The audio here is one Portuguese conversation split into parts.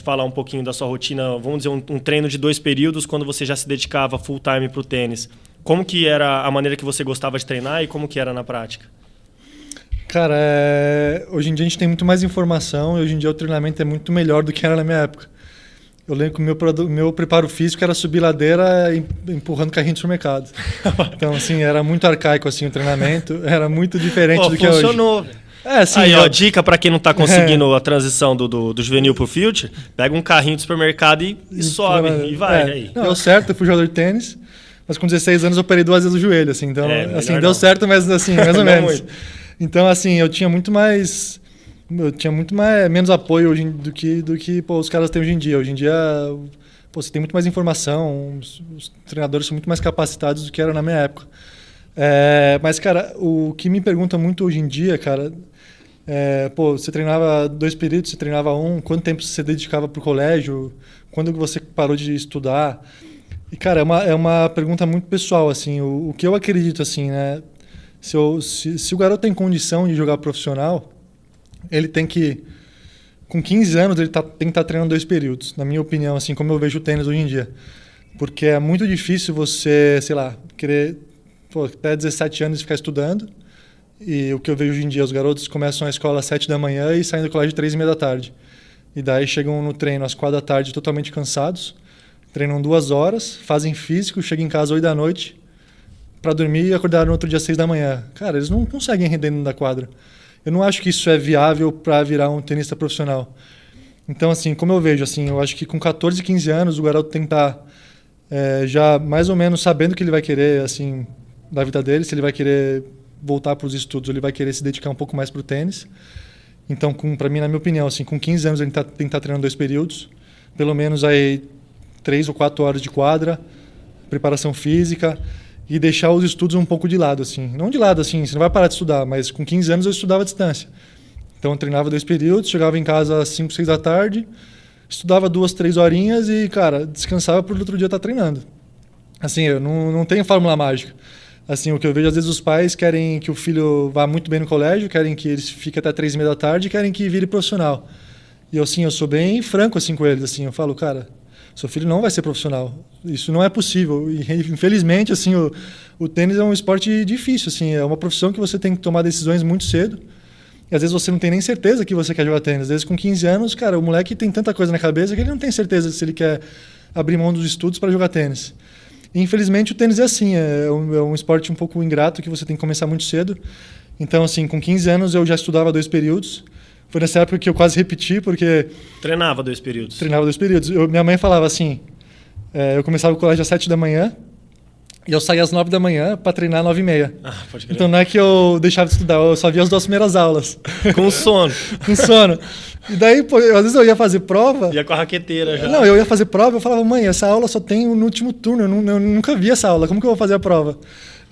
Falar um pouquinho da sua rotina, vamos dizer, um treino de 2 períodos, quando você já se dedicava full time para o tênis. Como que era a maneira que você gostava de treinar e como que era na prática? Cara, hoje em dia a gente tem muito mais informação e hoje em dia o treinamento é muito melhor do que era na minha época. Eu lembro que o meu preparo físico era subir ladeira empurrando carrinho de supermercado. Então, assim, era muito arcaico assim, o treinamento, era muito diferente do que é hoje. Funcionou. Sim, aí, ó, dica para quem não tá conseguindo a transição do juvenil pro future, pega um carrinho de supermercado e sobe, e vai. Aí. Deu certo, eu fui jogador de tênis, mas com 16 anos eu operei 2 vezes o joelho, assim, então, assim, deu certo, mas assim, mais ou menos. Então, assim, eu tinha muito menos apoio hoje do que os caras têm hoje em dia. Hoje em dia, você tem muito mais informação, os treinadores são muito mais capacitados do que era na minha época. Mas, cara, o que me pergunta muito hoje em dia, cara, você treinava 2 períodos, você treinava 1, quanto tempo você dedicava pro colégio, quando você parou de estudar? E, cara, é uma pergunta muito pessoal, assim, o que eu acredito, assim, né? Se o garoto tem condição de jogar profissional, ele tem que, com 15 anos, ele tem que estar treinando 2 períodos, na minha opinião, assim, como eu vejo o tênis hoje em dia. Porque é muito difícil você, sei lá, querer até 17 anos ficar estudando. E o que eu vejo hoje em dia, os garotos começam a escola às 7 da manhã e saem do colégio às 3h30 da tarde. E daí chegam no treino às 4 da tarde totalmente cansados, treinam 2 horas, fazem físico, chegam em casa às 8 da noite para dormir e acordar no outro dia às 6 da manhã. Cara, eles não conseguem render dentro da quadra. Eu não acho que isso é viável para virar um tenista profissional. Então, assim, como eu vejo, assim, eu acho que com 14, 15 anos o garoto tem que estar já mais ou menos sabendo o que ele vai querer, assim, da vida dele, se ele vai querer voltar para os estudos, ele vai querer se dedicar um pouco mais para o tênis. Então, para mim, na minha opinião, assim, com 15 anos ele tem que estar treinando 2 períodos, pelo menos aí 3 ou 4 horas de quadra, preparação física e deixar os estudos um pouco de lado, assim. Não de lado, assim, você não vai parar de estudar, mas com 15 anos eu estudava à distância. Então, eu treinava 2 períodos, chegava em casa às 5, 6 da tarde, estudava 2, 3 horinhas e, cara, descansava para o outro dia estar treinando. Assim, eu não tenho fórmula mágica. Assim, o que eu vejo, às vezes, os pais querem que o filho vá muito bem no colégio, querem que ele fique até 3h30 da tarde, querem que vire profissional. E assim, eu sou bem franco assim, com eles. Assim, eu falo, cara, seu filho não vai ser profissional. Isso não é possível. E, infelizmente, assim, o tênis é um esporte difícil. Assim, é uma profissão que você tem que tomar decisões muito cedo. E às vezes você não tem nem certeza que você quer jogar tênis. Às vezes, com 15 anos, cara, o moleque tem tanta coisa na cabeça que ele não tem certeza se ele quer abrir mão dos estudos para jogar tênis. Infelizmente, o tênis é assim, é um esporte um pouco ingrato que você tem que começar muito cedo. Então, assim, com 15 anos eu já estudava 2 períodos. Foi nessa época que eu quase repeti, porque... Treinava 2 períodos? Treinava 2 períodos. Minha mãe falava assim, eu começava o colégio às 7 da manhã e eu saía às 9 da manhã para treinar às 9h30. Pode crer. Então não é que eu deixava de estudar, eu só via as 2 primeiras aulas. Com sono? Com sono. E daí, às vezes eu ia fazer prova... Ia com a raqueteira já. Não, eu ia fazer prova, eu falava, mãe, essa aula só tem no último turno, eu nunca vi essa aula, como que eu vou fazer a prova?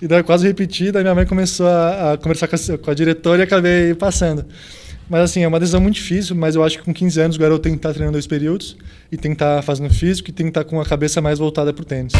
E daí eu quase repeti, daí minha mãe começou a conversar com a diretora e acabei passando. Mas assim, é uma decisão muito difícil, mas eu acho que com 15 anos o garoto tem que estar treinando 2 períodos, e tem que estar fazendo físico, e tem que estar com a cabeça mais voltada para o tênis.